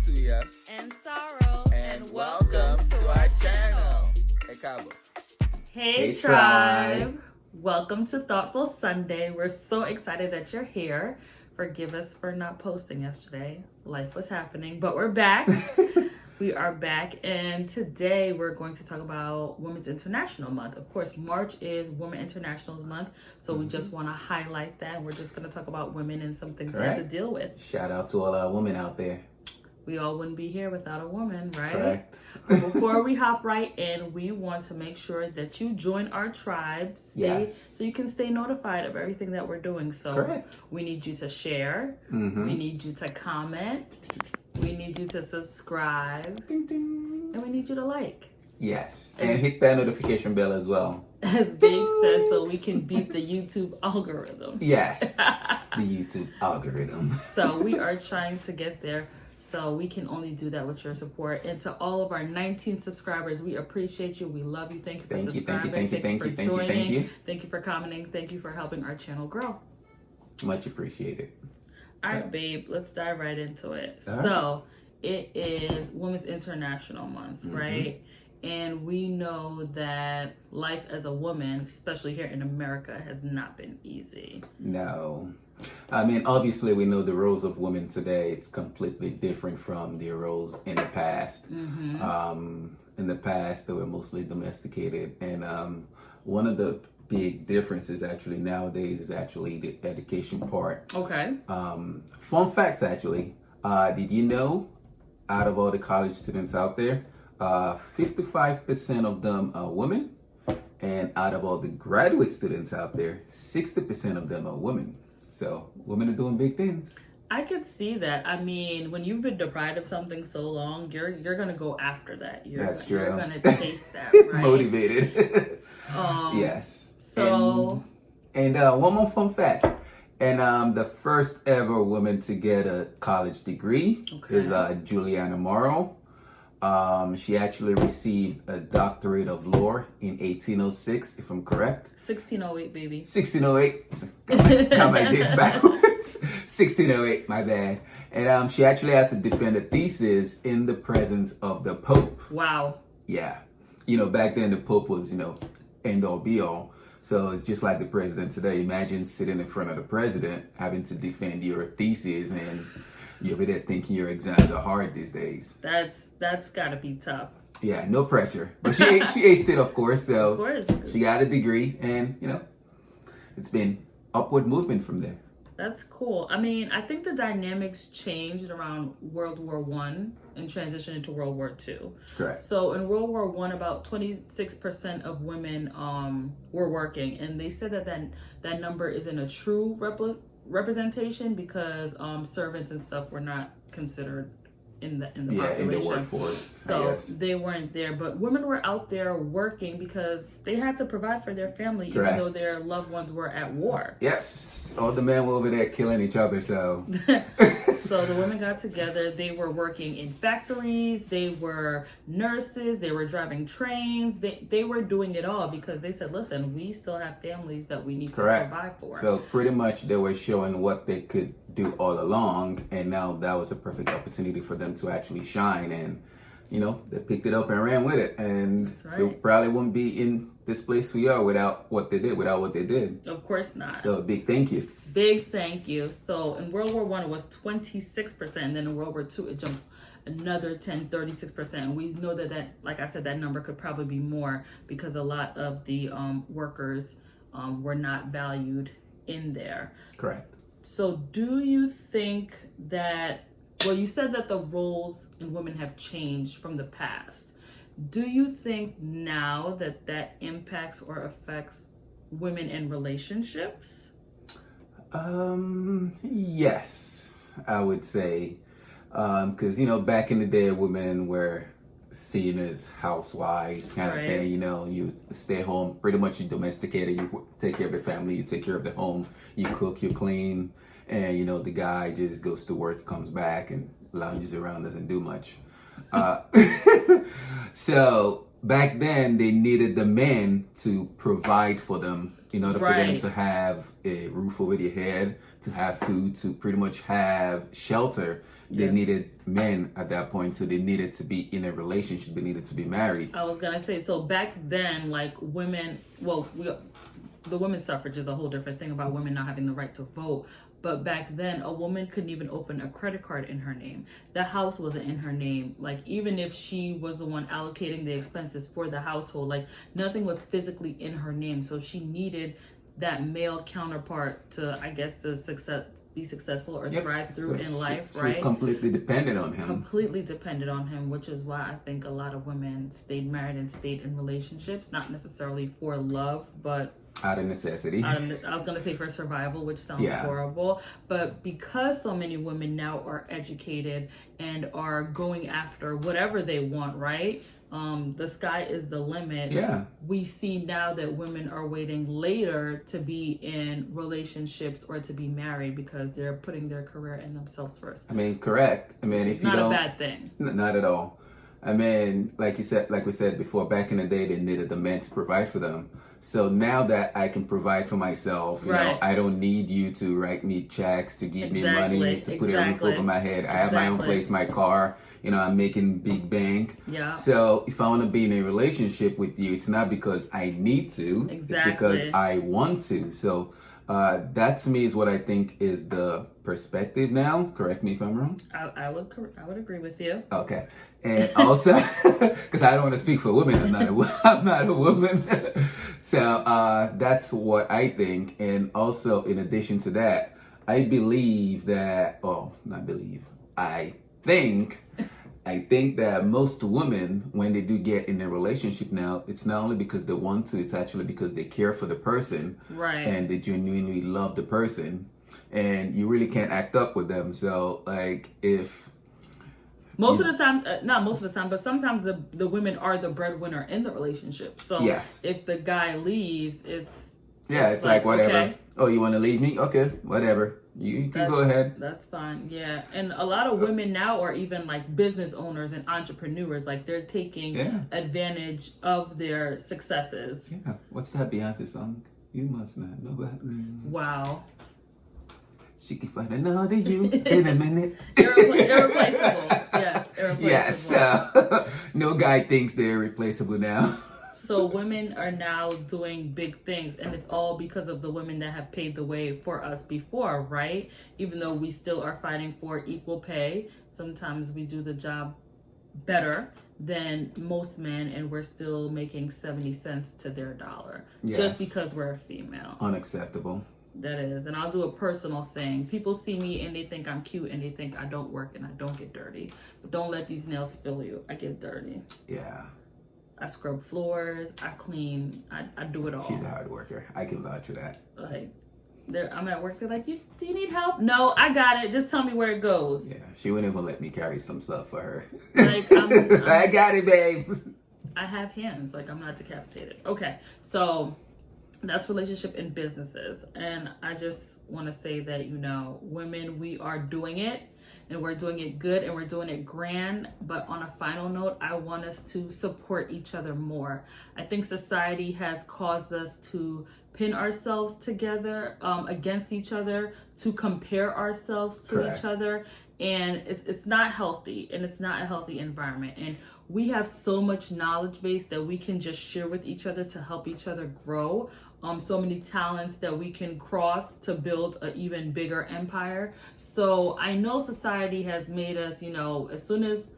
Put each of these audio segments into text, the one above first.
Suya, and Sorrow, and welcome to our channel. Hey, Cabo. Hey, Hey, tribe. tribe. Welcome to Thoughtful Sunday. We're so excited that you're here. Forgive us for not posting yesterday. Life was happening, but we're back. We are back, and today we're going to talk about Women's International Month. Of course, March is Women Internationals Month, so we just want to highlight that. We're just going to talk about women and some things they have to deal with. Shout out to all our women out there. We all wouldn't be here without a woman, right? Correct. Before we hop right in, we want to make sure that you join our tribe, so you can stay notified of everything that we're doing. So Correct. we need you to share. We need you to comment. We need you to subscribe. Ding, ding. And we need you to like. Yes. And hit that notification bell as well. As Babe says, so we can beat the YouTube algorithm. Yes. The YouTube algorithm. So we are trying to get there. So we can only do that with your support. And to all of our 19 subscribers, we appreciate you. We love you. Thank you for subscribing. Thank you for joining. Thank you for commenting. Thank you for helping our channel grow. Much appreciated. All right, babe, let's dive right into it. All right. So it is Women's International Month, right? And we know that life as a woman, especially here in America, has not been easy. No. I mean, obviously, we know the roles of women today. It's completely different from their roles in the past. In the past, they were mostly domesticated. And one of the big differences actually nowadays is actually the education part. Okay. Fun facts, actually. Did you know, out of all the college students out there, 55% of them are women? And out of all the graduate students out there, 60% of them are women. So women are doing big things. I could see that. I mean, when you've been deprived of something so long, you're gonna go after that. That's true. You're gonna taste that, right? Motivated. So Yes. And one more fun fact. And the first ever woman to get a college degree is Juliana Morrow. She actually received a doctorate of law in 1806, if I'm correct. 1608, baby. 1608. Got my dates backwards. 1608, my bad. And she actually had to defend a thesis in the presence of the Pope. Wow. Yeah. Back then the Pope was, end all be all. So it's just like the president today. Imagine sitting in front of the president, having to defend your thesis, and you're over there thinking your exams are hard these days. That's gotta be tough. Yeah, no pressure. But she aced it, of course. So Of course. she got a degree, and it's been upward movement from there. That's cool. I mean, I think the dynamics changed around World War One and transitioned into World War Two. Correct. So in World War One, about 26% of women were working, and they said that number isn't a true representation because servants and stuff were not considered in the population. In the workforce. So they weren't there, but women were out there working because they had to provide for their family, Correct. even though their loved ones were at war. Yes, all the men were over there killing each other. So So the women got together. They were working in factories. They were nurses. They were driving trains. They were doing it all because they said, listen, we still have families that we need to provide for. So pretty much they were showing what they could do all along, and now that was a perfect opportunity for them to actually shine. And they picked it up and ran with it, and they probably wouldn't be in this place we are without what they did. Of course not. So a big thank you. Big thank you. So in World War One, it was 26%, and then in World War Two, it jumped another 36%. And we know that, like I said, that number could probably be more because a lot of the workers were not valued in there. Correct. So do you think that, well, you said that the roles in women have changed from the past. Do you think now that impacts or affects women in relationships? Yes, I would say. Because, back in the day, women were seen as housewives kind of thing. You stay home, pretty much you domesticated, you take care of the family, you take care of the home, you cook, you clean, and, the guy just goes to work, comes back, and lounges around, doesn't do much. So back then they needed the men to provide for them in order for them Right. to have a roof over their head, to have food, to pretty much have shelter. They Yeah. needed men at that point, so they needed to be in a relationship. They needed to be married. I was gonna say, so back then, like women, the women's suffrage is a whole different thing about women not having the right to vote. But back then, a woman couldn't even open a credit card in her name. The house wasn't in her name. Like, even if she was the one allocating the expenses for the household, like, nothing was physically in her name. So she needed that male counterpart to, I guess, be successful or Yep. thrive through So in life, she right? was completely dependent on him. Completely dependent on him, which is why I think a lot of women stayed married and stayed in relationships, not necessarily for love, but Out of necessity. I was gonna say for survival, which sounds Yeah. horrible, but because so many women now are educated and are going after whatever they want, right? The sky is the limit. Yeah. We see now that women are waiting later to be in relationships or to be married because they're putting their career and themselves first. I mean, correct. I mean, if It's you not don't, a bad thing. not at all. I mean, like you said, like we said before, back in the day, they needed the men to provide for them. So now that I can provide for myself, you know, Right. I don't need you to write me checks, to give me money, Exactly, to put a roof exactly. over my head. I have my own Exactly. place, my car. You know, I'm making big bank. Yeah. So if I want to be in a relationship with you, it's not because I need to. It's because Exactly. I want to. So that to me is what I think is the perspective now. Correct me if I'm wrong. I would agree with you. Okay, and also because I don't want to speak for women, I'm not a woman. So that's what I think, and also in addition to that, I believe that. Oh, not believe. I think that most women, when they do get in a relationship now, it's not only because they want to, it's actually because they care for the person, Right. and they genuinely love the person, and you really can't act up with them. So like if Most of the time, not most of the time, but sometimes the women are the breadwinner in the relationship. So Yes. if the guy leaves, it's like whatever. okay. Oh, you want to leave me? Okay, whatever. You can go ahead. That's fine. Yeah. And a lot of women now are even like business owners and entrepreneurs. Like they're taking Yeah. advantage of their successes. Yeah. What's that Beyonce song? You must not know about me. Wow. She can find another you in a minute. Irreplaceable. Yes. Irreplaceable. Yes. No guy thinks they're irreplaceable now. So women are now doing big things, and it's all because of the women that have paved the way for us before, right? Even though we still are fighting for equal pay, sometimes we do the job better than most men, and we're still making 70 cents to their dollar just Yes. because we're a female. Unacceptable. That is. And I'll do a personal thing. People see me and they think I'm cute and they think I don't work and I don't get dirty. But don't let these nails fill you. I get dirty. Yeah. I scrub floors, I clean, I do it all. She's a hard worker. I can vouch for that. Like, I'm at work, they're like, do you need help? No, I got it. Just tell me where it goes. Yeah. She wouldn't even let me carry some stuff for her. Like, I got it, babe. I have hands. Like, I'm not decapitated. Okay, so that's relationship in businesses. And I just want to say that, women, we are doing it. And we're doing it good and we're doing it grand. But on a final note, I want us to support each other more. I think society has caused us to pin ourselves together against each other, to compare ourselves to Correct. each other. And it's not healthy, and it's not a healthy environment. And we have so much knowledge base that we can just share with each other to help each other grow. So many talents that we can cross to build an even bigger empire. So I know society has made us, as soon as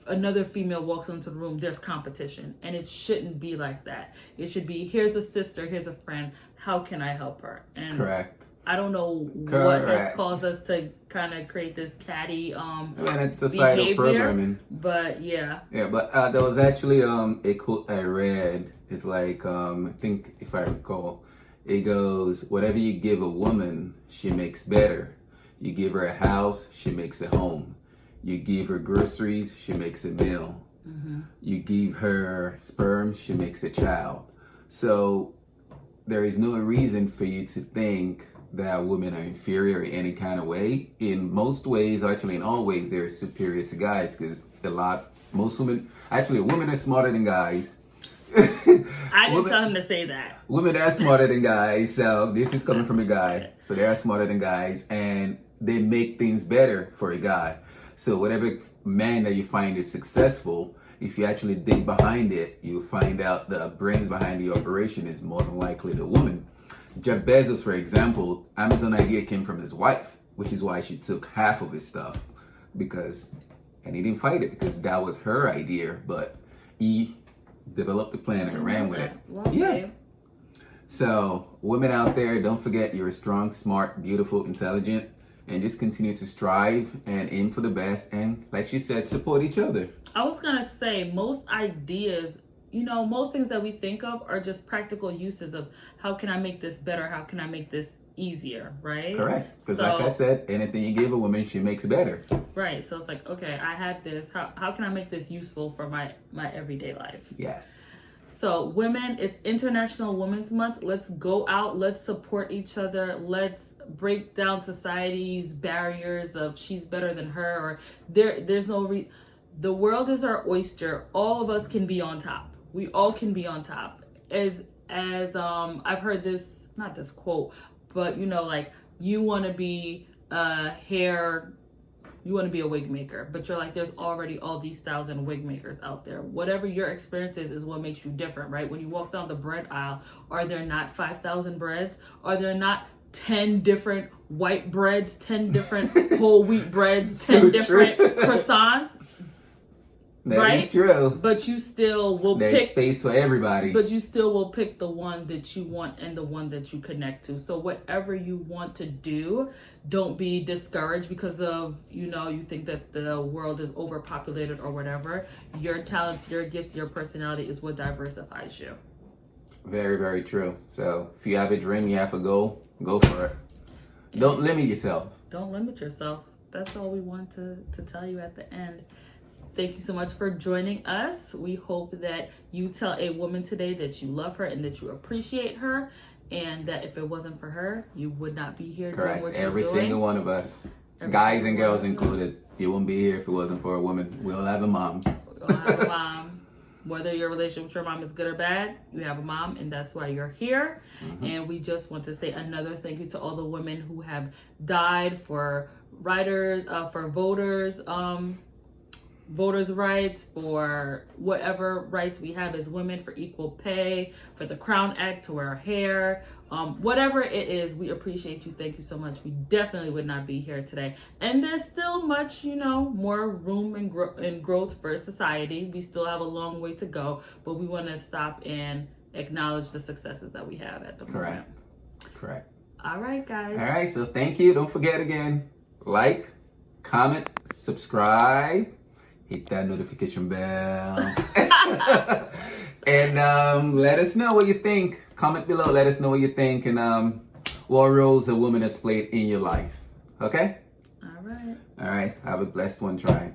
another female walks into the room, there's competition, and it shouldn't be like that. It should be, here's a sister, here's a friend, how can I help her? And Correct. I don't know what Correct. has caused us to kind of create this catty And it's societal behavior, programming. but yeah. Yeah, but there was actually a quote I read. It's like I think if I recall, it goes, "Whatever you give a woman, she makes better. You give her a house, she makes a home. You give her groceries, she makes a meal. Mm-hmm. You give her sperm, she makes a child." So there is no reason for you to think that women are inferior in any kind of way. In most ways, actually in all ways, they're superior to guys, because a lot Most women, actually, women are smarter than guys. I didn't tell him to say that. Women are smarter than guys, so this is coming from a guy. So they are smarter than guys, and they make things better for a guy. So whatever man that you find is successful, if you actually dig behind it, you'll find out the brains behind the operation is more than likely the woman. Jeff Bezos, for example, Amazon idea came from his wife, which is why she took half of his stuff, and he didn't fight it because that was her idea, but he developed the plan and ran with it. Well, Yeah. babe. So, women out there, don't forget you're strong, smart, beautiful, intelligent, and just continue to strive and aim for the best. And like she said, support each other. I was gonna say most ideas, most things that we think of are just practical uses of how can I make this better? How can I make this easier? Right? Correct. Because like I said, anything you give a woman, she makes better. Right. So it's like, okay, I have this. How can I make this useful for my everyday life? Yes. So women, it's International Women's Month. Let's go out. Let's support each other. Let's break down society's barriers of she's better than her or there's no the world is our oyster. All of us can be on top. We all can be on top. As I've heard this, not this quote, but like you want to be you want to be a wig maker, but you're like, there's already all these 1,000 wig makers out there. Whatever your experience is what makes you different, right? When you walk down the bread aisle, are there not 5,000 breads? Are there not 10 different white breads, 10 different whole wheat breads, 10 different croissants? That is true. But you still will There's space for everybody. But you still will pick the one that you want and the one that you connect to. So whatever you want to do, don't be discouraged because of, you think that the world is overpopulated or whatever. Your talents, your gifts, your personality is what diversifies you. Very, very true. So if you have a dream, you have a goal, go for it. Don't limit yourself. Don't limit yourself. That's all we want to tell you at the end. Thank you so much for joining us. We hope that you tell a woman today that you love her and that you appreciate her, and that if it wasn't for her, you would not be here Correct. doing what you're Every doing. single one of us, guys and girls included, you wouldn't be here if it wasn't for a woman. We all have a mom. We all have a mom. Whether your relationship with your mom is good or bad, you have a mom, and that's why you're here. Mm-hmm. And we just want to say another thank you to all the women who have died for writers, for voters' rights, for whatever rights we have as women, for equal pay, for the Crown Act to wear hair, whatever it is, we appreciate you. Thank you so much. We definitely would not be here today. And there's still much, more room and growth for society. We still have a long way to go, but we want to stop and acknowledge the successes that we have at the moment. Correct. All right, guys. All right, so thank you. Don't forget again, like, comment, subscribe. Hit that notification bell. And let us know what you think. Comment below. Let us know what you think. And what roles a woman has played in your life. Okay? All right. All right. Have a blessed one. Try.